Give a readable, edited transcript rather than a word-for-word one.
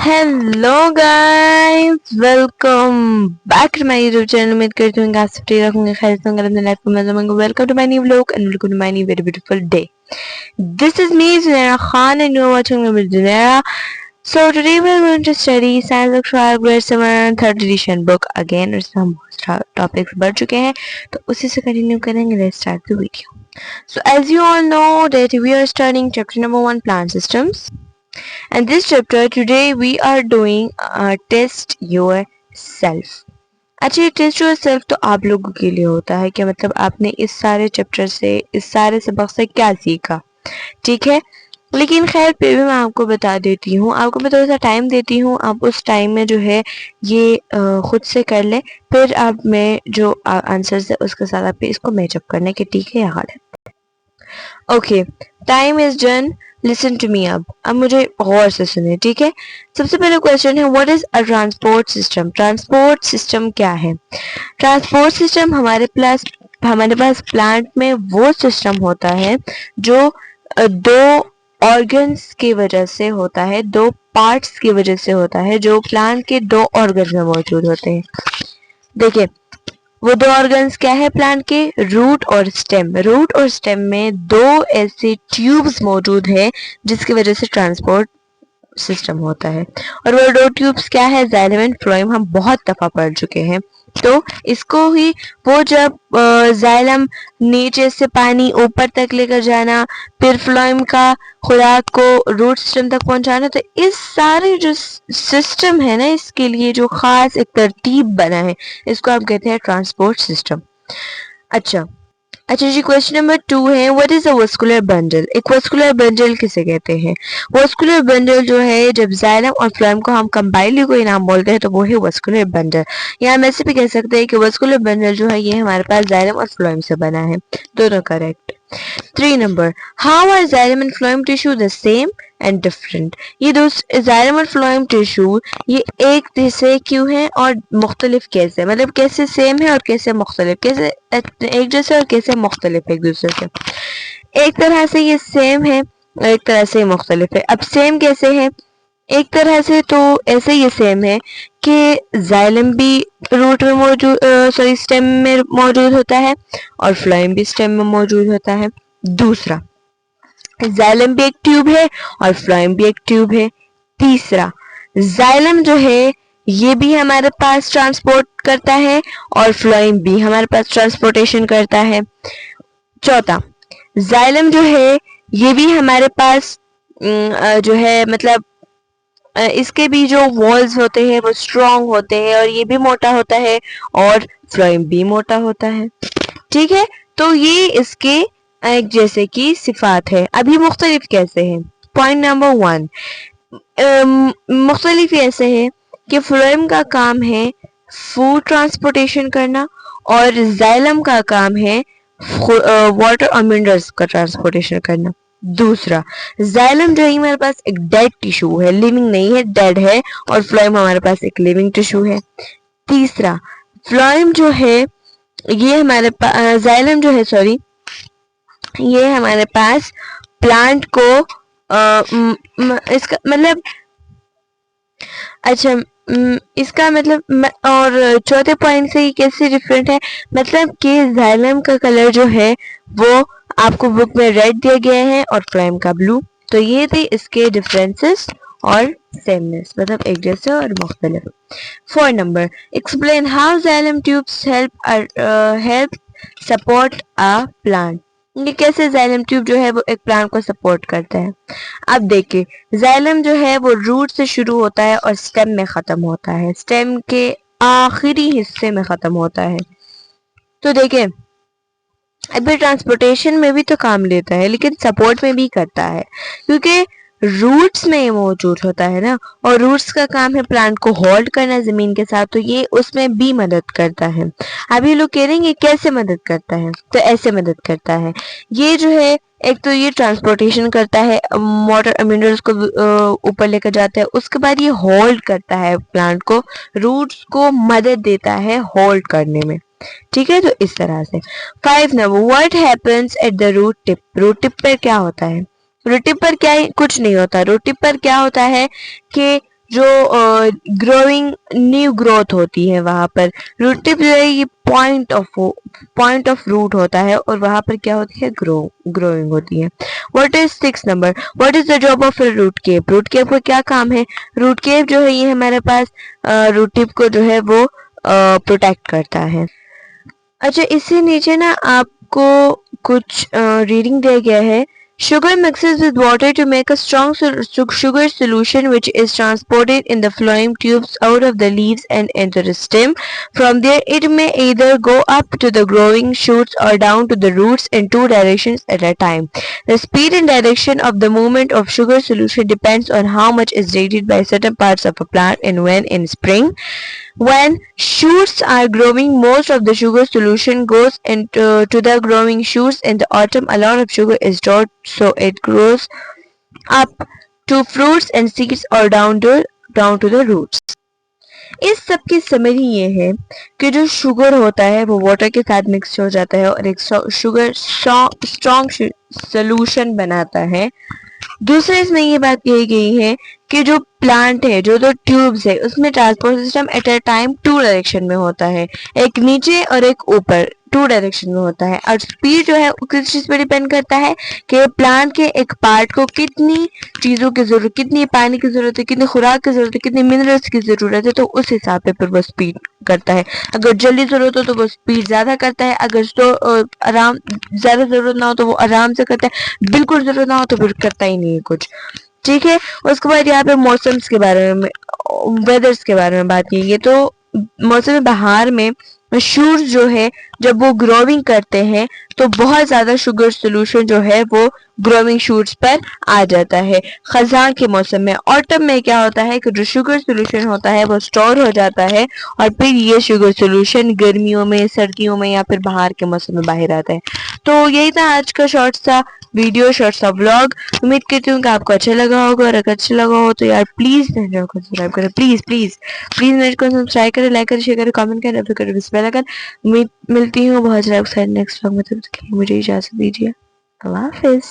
Hello guys, welcome back to my YouTube channel. उम्मीद करती हूँ आप सब ठीक रहोगे, खैर से होंगे, अपनी लाइफ को मजा में। Welcome to my new vlog and welcome to my new very beautiful day. This is me Zunaira Khan and you're watching me with Zunaira. So today we're going to study Science of Trial Grade 7 3rd edition book again। और हम topics बढ़ चुके हैं तो उसी से continue करेंगे। Let's start the video. So as you all know that we are studying chapter number 1, plant systems. And this chapter today we are doing test yourself। अच्छा, ये टेस्ट योर सेल्फ तो आप लोगों के लिए होता है कि मतलब आपने इस सारे चैप्टर से, इस सारे सबक से क्या सीखा, ठीक है। लेकिन खैर फिर भी मैं आपको बता देती हूँ, आपको मैं थोड़ा सा टाइम देती हूँ। आप उस टाइम में जो है ये खुद से कर ले, फिर आप में जो आंसर्स है उसके साथ आप इसको मैचअप करने के, ठीक है या गलत। Okay, time is done. Listen to me. अब मुझे गौर से सुने, ठीक है। सबसे पहले क्वेश्चन है, what is a transport system. Transport system क्या है? ट्रांसपोर्ट सिस्टम हमारे पास प्लांट में वो सिस्टम होता है जो दो ऑर्गन्स की वजह से होता है, दो पार्ट्स की वजह से होता है, जो प्लांट के दो ऑर्गन्स में मौजूद होते हैं। देखिए, वो दो ऑर्गन्स क्या है प्लांट के? रूट और स्टेम। रूट और स्टेम में दो ऐसे ट्यूब्स मौजूद है जिसकी वजह से ट्रांसपोर्ट सिस्टम होता है। और वो दो ट्यूब्स क्या है? Xylem and phloem. हम बहुत दफा पढ़ चुके हैं। तो इसको ही वो जब जाइलम नीचे से पानी ऊपर तक लेकर जाना, फिर फ्लोएम का खुराक को रूट सिस्टम तक पहुंचाना, तो इस सारे जो सिस्टम है ना, इसके लिए जो खास एक तरतीब बना है, इसको आप कहते हैं ट्रांसपोर्ट सिस्टम। अच्छा जी, क्वेश्चन नंबर 2 है, what is a vascular bundle. एक वस्कुलर बंडल किसे कहते हैं? वस्कुलर बंडल जो है, जब जाइलम और फ्लोएम को हम कंबाइनली कोई नाम बोलते हैं तो वो है वस्कुलर बंडल। या हम ऐसे भी कह सकते हैं कि वस्कुलर बंडल जो है ये हमारे पास जाइलम और फ्लोएम से बना है। दोनों correct. 3 number, how are xylem and phloem tissue the same and different. ये दो जाइलम और फ्लोएम टिश्यू ये एक जैसे क्यों है और मुख्तलिफ कैसे? मतलब कैसे सेम है और कैसे मुख्तलिफ, कैसे एक जैसे और कैसे मुख्तलिफ एक दूसरे से। एक तरह से ये सेम है और एक तरह से मुख्तलिफ है। अब सेम कैसे है? एक तरह से तो ऐसे ये सेम है कि जाइलम भी रूट में मौजूद, सॉरी स्टेम में मौजूद होता है और फ्लोएम भी स्टेम में मौजूद होता है। दूसरा, जाइलम भी एक ट्यूब है और फ्लोएम भी एक ट्यूब है। तीसरा, जाइलम जो है ये भी हमारे पास ट्रांसपोर्ट करता है और फ्लोएम भी हमारे पास ट्रांसपोर्टेशन करता है। चौथा, जाइलम जो है ये भी हमारे पास जो है मतलब इसके भी जो वॉल्स होते हैं वो स्ट्रॉन्ग होते हैं और ये भी मोटा होता है और फ्लोएम भी मोटा होता है, ठीक है। तो ये इसके एक जैसे की सिफात है। अब ये मुख्तलिफ कैसे है? पॉइंट नंबर 1, मुख्तलिफ ऐसे है कि फ्लोएम का काम है फूड ट्रांसपोर्टेशन करना और जाइलम का काम है वाटर और मिनरल्स का ट्रांसपोर्टेशन करना। दूसरा, जाइलम जो है हमारे पास एक डेड टिश्यू है, लिविंग नहीं है, डेड है, और फ्लोएम हमारे पास एक लिविंग टिश्यू है। तीसरा, फ्लोएम जो है ये हमारे पास, जाइलम जो है सॉरी, ये हमारे पास प्लांट को इसका मतलब, अच्छा इसका मतलब, और चौथे पॉइंट से ये कैसे डिफरेंट है? मतलब कि जाइलम का कलर जो है वो आपको बुक में रेड दिया गया है और फ्लोएम का ब्लू। तो ये थे इसके डिफरेंसेस और सेमनेस, मतलब एक जैसे और मुख्तलिफ। 4 number, explain how xylem tubes help support a plant. ये कैसे जाइलम ट्यूब जो है वो एक प्लांट को सपोर्ट करता है? अब देखिए, जाइलम जो है वो रूट से शुरू होता है और स्टेम में खत्म होता है, स्टेम के आखिरी हिस्से में खत्म होता है। तो देखिए, अभी ट्रांसपोर्टेशन में भी तो काम लेता है लेकिन सपोर्ट में भी करता है, क्योंकि रूट्स में ये मौजूद होता है ना, और रूट्स का काम है प्लांट को होल्ड करना जमीन के साथ, तो ये उसमें भी मदद करता है। अभी लोग कह रहे हैं कैसे मदद करता है, तो ऐसे मदद करता है। ये जो है, एक तो ये ट्रांसपोर्टेशन करता है, वाटर मिनरल्स को ऊपर लेकर जाता है, उसके बाद ये होल्ड करता है प्लांट को, रूट्स को मदद देता है होल्ड करने में, ठीक है। तो इस तरह से। 5 number, what happens at the root tip. Root tip पर क्या होता है? रूट टिप पर क्या कुछ नहीं होता। रूट टिप पर क्या होता है कि जो ग्रोइंग न्यू ग्रोथ होती है वहां पर। रूट टिप जो है ये पॉइंट ऑफ रूट होता है और वहां पर क्या होती है, ग्रोइंग होती है। What is 6 number, what is the job of root cap, root cap का क्या काम है। रूट केप जो है ये हमारे पास रूट टिप को जो है वो प्रोटेक्ट करता है। अच्छा, इससे नीचे ना आपको कुछ रीडिंग दिया गया है। Sugar mixes with water to make a strong sugar solution which is transported in the phloem tubes out of the leaves and into the stem. From there it may either go up to the growing shoots or down to the roots in two directions at a time. The speed and direction of the movement of sugar solution depends on how much is radiated by certain parts of a plant and when in spring. When shoots are growing, most of the sugar solution goes into to the growing shoots. In the autumn, a lot of sugar is stored, so it grows up to fruits and seeds or down to the roots. इस सब की summary ये है कि जो sugar होता है वो वाटर के साथ मिक्स हो जाता है और एक शुगर स्ट्रॉन्ग सोल्यूशन बनाता है। दूसरा इसमें ये बात कही गई है कि जो प्लांट है, जो दो ट्यूब्स है, उसमें transport system at a time two direction में होता है, एक नीचे और एक ऊपर, टू डायरेक्शन में होता है। और स्पीड जो है वो किस चीज पे डिपेंड करता है कि प्लांट के एक पार्ट को कितनी चीजों की जरूरत, कितनी पानी की जरूरत है, कितनी खुराक की जरूरत है, कितनी मिनरल्स की जरूरत है, तो उस हिसाब पे फिर वो स्पीड करता है। अगर जल्दी जरूरत हो तो वो स्पीड ज्यादा करता है, अगर तो आराम ज्यादा जरूरत ना हो तो वो आराम से करता है, बिल्कुल जरूरत ना हो तो फिर करता ही नहीं है कुछ। ठीक है, उसके बाद यहाँ पे मौसम्स के बारे में, वेदर्स के बारे में बात की। तो मौसम बहार में शूट्स जो है जब वो ग्रोविंग करते हैं तो बहुत ज्यादा शुगर सोल्यूशन जो है वो ग्रोविंग शूट्स पर आ जाता है। खजां के मौसम में, ऑटम में क्या होता है कि जो शुगर सोल्यूशन होता है वो स्टोर हो जाता है और फिर ये शुगर सोल्यूशन गर्मियों में, सर्दियों में या फिर बाहर के मौसम में बाहर आता है। तो यही था आज का शॉर्ट सा वीडियो, शॉर्ट सा व्लॉग। उम्मीद करती हूँ कि आपको अच्छा लगा होगा, और अगर अच्छा लगा हो तो यार प्लीज मेरे चैनल को सब्सक्राइब करें, प्लीज प्लीज प्लीज मेरे को सब्सक्राइब करें, लाइक करें, शेयर करें, कमेंट करें, फिर करें बेल आइकन। उम्मीद मिलती हूँ बहुत जल्द नेक्स्ट व्लॉग में, तब तक के लिए मुझे इजाजत दीजिए। अल्लाह हाफिज।